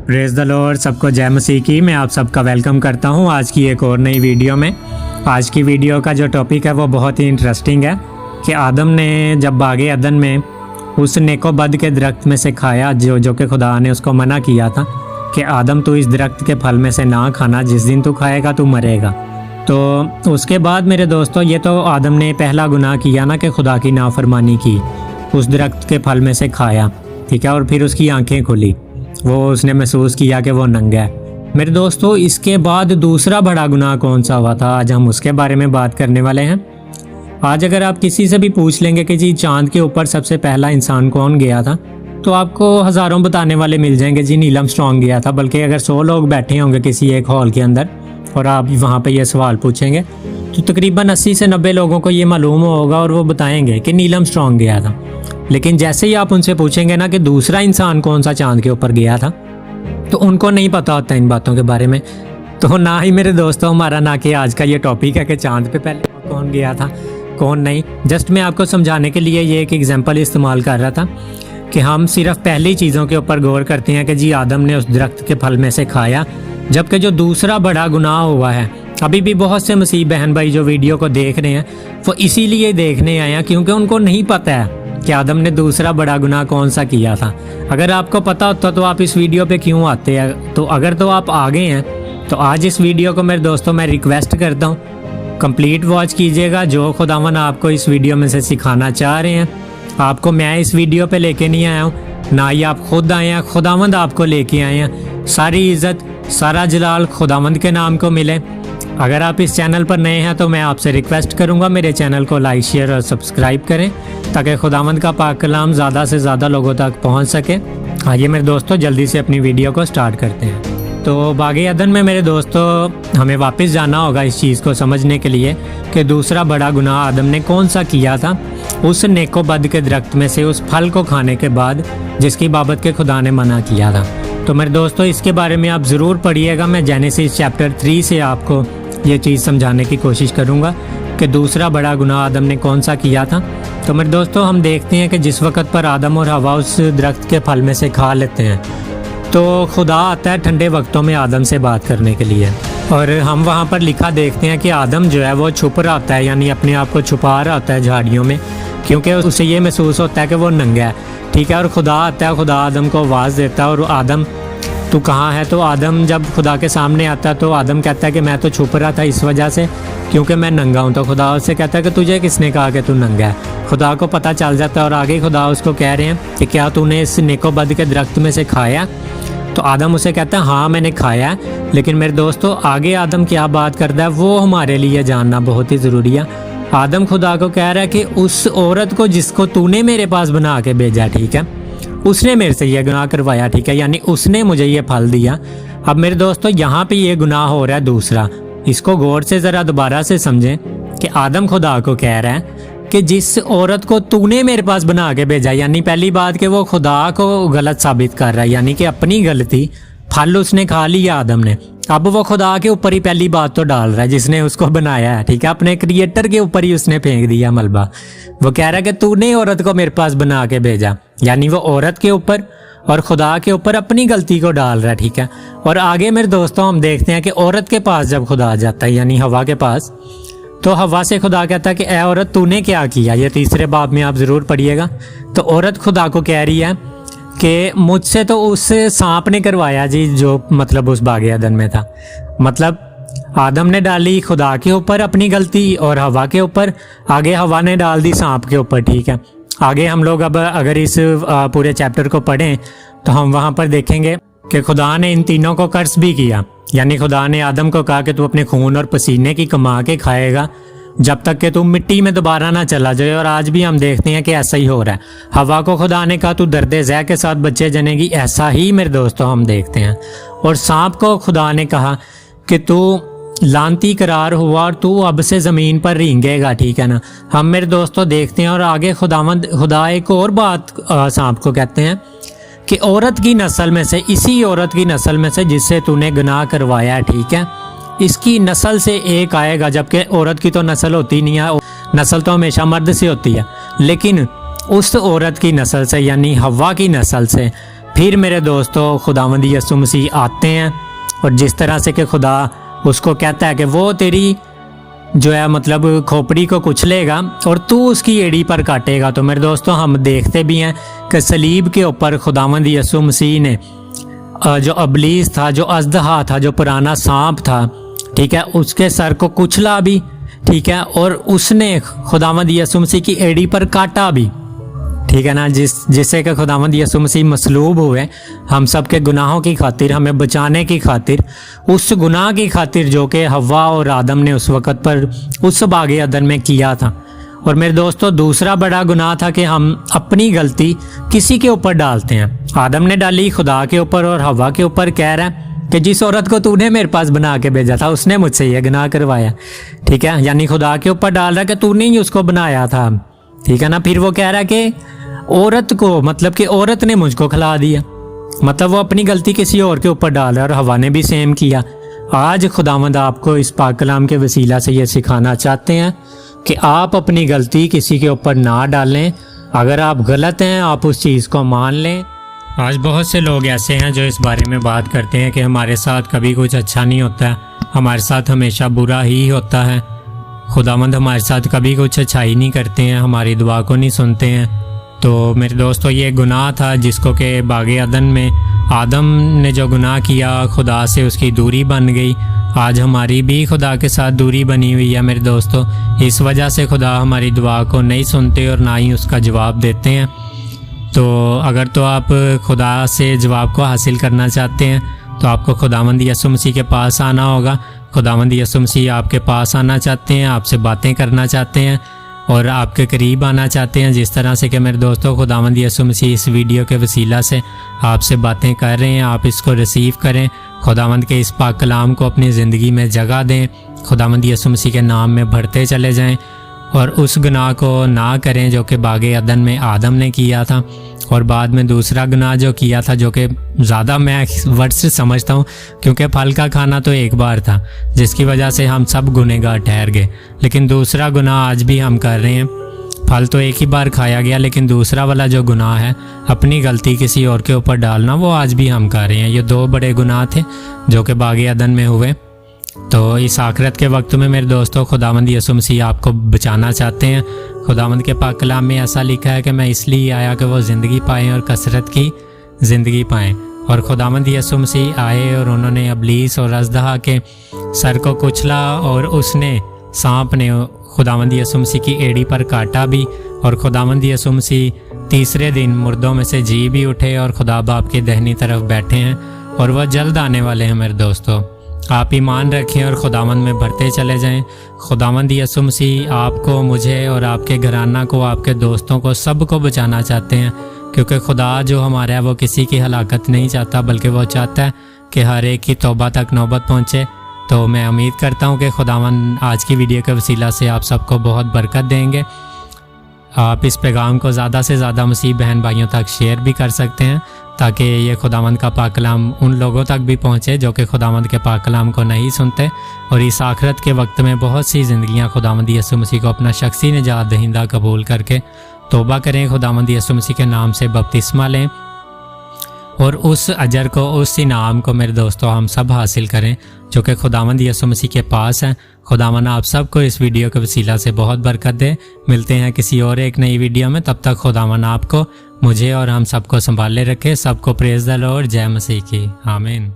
Praise the Lord. सबको जय मसीह की। मैं आप सबका वेलकम करता हूं आज की एक और नई वीडियो में। आज की वीडियो का जो टॉपिक है वो बहुत ही इंटरेस्टिंग है कि आदम ने जब बागे अदन में उस नेकोबद के दरख्त में से खाया जो कि खुदा ने उसको मना किया था कि आदम तू इस दरख्त के फल में से ना खाना, जिस दिन तू खाएगा तू मरेगा। तो उसके बाद मेरे दोस्तों, ये तो आदम ने पहला गुनाह किया ना कि खुदा की नाफरमानी की, उस दरख्त के फल में से खाया, ठीक है, और फिर उसकी आंखें खुली, वो उसने महसूस किया कि वो नंगा है। मेरे दोस्तों, इसके बाद दूसरा बड़ा गुनाह कौन सा हुआ था, आज हम उसके बारे में बात करने वाले हैं। आज अगर आप किसी से भी पूछ लेंगे कि जी चांद के ऊपर सबसे पहला इंसान कौन गया था, तो आपको हज़ारों बताने वाले मिल जाएंगे। जी नील आर्मस्ट्रांग गया था। बल्कि अगर 100 लोग बैठे होंगे किसी एक हॉल के अंदर और आप वहाँ पे ये सवाल पूछेंगे तो तकरीबन 80 से 90 लोगों को ये मालूम होगा और वो बताएंगे कि नील आर्मस्ट्रांग गया था। लेकिन जैसे ही आप उनसे पूछेंगे ना कि दूसरा इंसान कौन सा चांद के ऊपर गया था, तो उनको नहीं पता होता इन बातों के बारे में। तो ना ही मेरे दोस्तों हमारा ना कि आज का ये टॉपिक है कि चांद पे पहले कौन गया था कौन नहीं। जस्ट मैं आपको समझाने के लिए ये एक एग्जांपल इस्तेमाल कर रहा था कि हम सिर्फ पहली चीज़ों के ऊपर गौर करते हैं कि जी आदम ने उस दरख्त के फल में से खाया, जबकि जो दूसरा बड़ा गुनाह हुआ है, अभी भी बहुत से मसीह बहन भाई जो वीडियो को देख रहे हैं वो इसीलिए देखने आए हैं क्योंकि उनको नहीं पता है कि आदम ने दूसरा बड़ा गुनाह कौन सा किया था। अगर आपको पता होता तो आप इस वीडियो पे क्यों आते हैं। तो अगर तो आप आ गए हैं तो आज इस वीडियो को मेरे दोस्तों मैं रिक्वेस्ट करता हूँ कंप्लीट वॉच कीजिएगा। जो खुदावन आपको इस वीडियो में से सिखाना चाह रहे हैं, आपको मैं इस वीडियो पे लेके नहीं आया हूँ, ना ही आप खुद आए हैं, खुदावंद आपको लेके आए हैं। सारी इज़्ज़त सारा जलाल खुदावंद के नाम को मिले। अगर आप इस चैनल पर नए हैं तो मैं आपसे रिक्वेस्ट करूंगा मेरे चैनल को लाइक शेयर और सब्सक्राइब करें ताकि खुदावंद का पाक कलाम ज़्यादा से ज़्यादा लोगों तक पहुंच सके। आइए मेरे दोस्तों जल्दी से अपनी वीडियो को स्टार्ट करते हैं। तो बागे अदन में मेरे दोस्तों हमें वापस जाना होगा इस चीज़ को समझने के लिए कि दूसरा बड़ा गुनाह आदम ने कौन सा किया था उस नेकोबद के दरख्त में से, उस फल को खाने के बाद जिसकी बाबत के खुदा ने मना किया था। तो मेरे दोस्तों इसके बारे में आप ज़रूर पढ़िएगा। मैं जेनेसिस चैप्टर 3 से आपको ये चीज़ समझाने की कोशिश करूँगा कि दूसरा बड़ा गुनाह आदम ने कौन सा किया था। तो मेरे दोस्तों हम देखते हैं कि जिस वक्त पर आदम और हवा उस दरख्त के फल में से खा लेते हैं तो खुदा आता है ठंडे वक्तों में आदम से बात करने के लिए, और हम वहाँ पर लिखा देखते हैं कि आदम जो है वो छुप रहा होता है, यानी अपने आप को छुपा रहा होता है झाड़ियों में, क्योंकि उसे ये महसूस होता है कि वो नंगा है, ठीक है। और खुदा आता है, खुदा आदम को आवाज़ देता है और आदम तू कहाँ है। तो आदम जब खुदा के सामने आता है तो आदम कहता है कि मैं तो छुप रहा था इस वजह से क्योंकि मैं नंगा हूँ। तो खुदा उससे कहता है कि तुझे किसने कहा कि तू नंगा है। खुदा को पता चल जाता है और आगे खुदा उसको कह रहे हैं कि क्या तूने इस नेकोबद के दरख्त में से खाया। तो आदम उसे कहता है हाँ मैंने खाया है। लेकिन मेरे दोस्तों आगे आदम क्या बात करता है वो हमारे लिए जानना बहुत ही ज़रूरी है। आदम खुदा को कह रहा है कि उस औरत को जिसको तूने मेरे पास बना के भेजा, ठीक है, उसने मेरे से ये गुनाह करवाया, ठीक है, यानी उसने मुझे ये फल दिया। अब मेरे दोस्तों यहाँ पे ये गुनाह हो रहा है दूसरा। इसको गौर से ज़रा दोबारा से समझें कि आदम खुदा को कह रहा है कि जिस औरत को तूने मेरे पास बना के भेजा, यानी पहली बात कि वो खुदा को गलत साबित कर रहा है, यानी कि अपनी गलती, फल उसने खा लिया आदम ने, अब वो खुदा के ऊपर ही पहली बात तो डाल रहा है जिसने उसको बनाया है, ठीक है, अपने क्रिएटर के ऊपर ही उसने फेंक दिया मलबा। वो कह रहा है कि तूने औरत को मेरे पास बना के भेजा, यानी वो औरत के ऊपर और खुदा के ऊपर अपनी गलती को डाल रहा है, ठीक है। और आगे मेरे दोस्तों हम देखते हैं कि औरत के पास जब खुदा आ जाता है, यानी हवा के पास, तो हवा से खुदा कहता है कि ए औरत तूने क्या किया। ये तीसरे बाब में आप ज़रूर पढ़िएगा। तो औरत खुदा को कह रही है कि मुझसे तो उस सांप ने करवाया जी, जो मतलब उस बागे अदन में था। मतलब आदम ने डाली खुदा के ऊपर अपनी गलती और हवा के ऊपर, आगे हवा ने डाल दी सांप के ऊपर, ठीक है। आगे हम लोग अब अगर इस पूरे चैप्टर को पढ़ें तो हम वहाँ पर देखेंगे कि खुदा ने इन तीनों को कर्ज भी किया, यानी खुदा ने आदम को कहा कि तू अपने खून और पसीने की कमा के खाएगा जब तक कि तू मिट्टी में दोबारा ना चला जाए। और आज भी हम देखते हैं कि ऐसा ही हो रहा है। हवा को खुदा ने कहा तू दर्दे ज़ह के साथ बच्चे जनेगी, ऐसा ही मेरे दोस्तों हम देखते हैं। और सांप को खुदा ने कहा कि तू लानती करार हुआ और तू अब से ज़मीन पर रेंगेगा, ठीक है ना। हम मेरे दोस्तों देखते हैं और आगे खुदा एक और बात सांप को कहते हैं कि औरत की नस्ल में से, इसी औरत की नस्ल में से जिससे तूने गुनाह करवाया है, ठीक है, इसकी नस्ल से एक आएगा। जबकि औरत की तो नस्ल होती नहीं है, नस्ल तो हमेशा मर्द से होती है, लेकिन उस औरत की नस्ल से यानी हवा की नस्ल से फिर मेरे दोस्तों खुदावंद यीशु मसीह आते हैं और जिस तरह से कि खुदा उसको कहता है कि वो तेरी जो है मतलब खोपड़ी को कुचलेगा और तू उसकी एड़ी पर काटेगा। तो मेरे दोस्तों हम देखते भी हैं कि सलीब के ऊपर खुदावंद यीशु मसीह ने जो अबलीस था, जो अजदहा था, जो पुराना सांप था, ठीक है, उसके सर को कुचला भी, ठीक है, और उसने खुदावंद यीशु मसीह की एड़ी पर काटा भी, ठीक है ना, जिससे कि खुदावंद यीशु मसीह मसलूब हुए हम सब के गुनाहों की खातिर, हमें बचाने की खातिर, उस गुनाह की खातिर जो कि हव्वा और आदम ने उस वक़्त पर उस बागे अदन में किया था। और मेरे दोस्तों दूसरा बड़ा गुनाह था कि हम अपनी गलती किसी के ऊपर डालते हैं। आदम ने डाली खुदा के ऊपर और हव्वा के ऊपर, कह रहा है कि जिस औरत को तूने मेरे पास बना के भेजा था उसने मुझसे ये गुनाह करवाया, ठीक है, यानी खुदा के ऊपर डाल रहा है कि तूने ही उसको बनाया था, ठीक है ना। फिर वो कह रहा है कि औरत को, मतलब कि औरत ने मुझको खिला दिया, मतलब वो अपनी गलती किसी और के ऊपर डाल रहा है और हवा ने भी सेम किया। आज खुदावंद आपको इस पाक कलाम के वसीला से ये सिखाना चाहते हैं कि आप अपनी गलती किसी के ऊपर ना डालें। अगर आप गलत हैं आप उस चीज़ को मान लें। आज बहुत से लोग ऐसे हैं जो इस बारे में बात करते हैं कि हमारे साथ कभी कुछ अच्छा नहीं होता है, हमारे साथ हमेशा बुरा ही होता है, खुदावंद हमारे साथ कभी कुछ अच्छाई नहीं करते हैं, हमारी दुआ को नहीं सुनते हैं। तो मेरे दोस्तों ये गुनाह था जिसको कि बागे अदन में आदम ने जो गुनाह किया, खुदा से उसकी दूरी बन गई। आज हमारी भी खुदा के साथ दूरी बनी हुई है मेरे दोस्तों। इस वजह से खुदा हमारी दुआ को नहीं सुनते और ना ही उसका जवाब देते हैं। तो अगर तो आप खुदा से जवाब को हासिल करना चाहते हैं तो आपको खुदावंद यीशु मसीह के पास आना होगा। खुदावंद यीशु मसीह आपके पास आना चाहते हैं, आपसे बातें करना चाहते हैं और आपके करीब आना चाहते हैं। जिस तरह से कि मेरे दोस्तों खुदावंद यीशु मसीह इस वीडियो के वसीला से आपसे बातें कर रहे हैं, आप इसको रिसीव करें। खुदावंद के इस पाक कलाम को अपनी ज़िंदगी में जगह दें। खुदावंद यीशु मसीह के नाम में बढ़ते चले जाएं और उस गुनाह को ना करें जो कि बागे अदन में आदम ने किया था और बाद में दूसरा गुनाह जो किया था, जो कि ज़्यादा मैं वर्ड से समझता हूँ क्योंकि फल का खाना तो एक बार था जिसकी वजह से हम सब गुनहगार ठहर गए, लेकिन दूसरा गुनाह आज भी हम कर रहे हैं। फल तो एक ही बार खाया गया, लेकिन दूसरा वाला जो गुनाह है अपनी गलती किसी और के ऊपर डालना, वो आज भी हम कर रहे हैं। ये दो बड़े गुनाह थे जो कि बागे अदन में हुए। तो इस आखिरत के वक्त में मेरे दोस्तों खुदावंद यीशु मसीह आपको बचाना चाहते हैं। खुदावंद के पाक कलाम में ऐसा लिखा है कि मैं इसलिए आया कि वो ज़िंदगी पाएँ और कसरत की ज़िंदगी पाएँ। और खुदावंद यीशु मसीह आए और उन्होंने अबलीस और अजदहा के सर को कुचला और उसने सांप ने खुदावंद यीशु मसीह की एड़ी पर काटा भी। और खुदावंद यीशु मसीह तीसरे दिन मुर्दों में से जी भी उठे और खुदा बाप की दाहिनी तरफ बैठे हैं और वह जल्द आने वाले हैं। मेरे दोस्तों आप ईमान रखें और खुदावंद में बढ़ते चले जाएं। खुदावंद यीशु मसीह आपको, मुझे और आपके घराना को, आपके दोस्तों को, सबको बचाना चाहते हैं क्योंकि खुदा जो हमारा है वो किसी की हलाकत नहीं चाहता, बल्कि वो चाहता है कि हर एक की तौबा तक नौबत पहुँचे। तो मैं उम्मीद करता हूँ कि खुदावंद आज की वीडियो के वसीला से आप सबको बहुत बरकत देंगे। आप इस पैगाम को ज़्यादा से ज़्यादा मसीह बहन भाइयों तक शेयर भी कर सकते हैं ताकि ये खुदावंद का पाक कलाम उन लोगों तक भी पहुँचे जो कि खुदावंद के पाक कलाम को नहीं सुनते। और इस आखिरत के वक्त में बहुत सी ज़िंदगियाँ खुदावंद यीशु मसीह को अपना शख्सी निजात दहिंदा कबूल करके तौबा करें, खुदावंद यीशु मसीह के नाम से बपतिस्मा लें और उस अजर को, उस इनाम को मेरे दोस्तों हम सब हासिल करें जो कि खुदावंद यीशु मसीह के पास है। खुदावंद आप सबको इस वीडियो के वसीला से बहुत बरकत दे। मिलते हैं किसी और एक नई वीडियो में, तब तक खुदावंद आपको, मुझे और हम सबको संभाले रखे। सबको प्रेज़ द लॉर्ड। जय मसीह की। आमीन।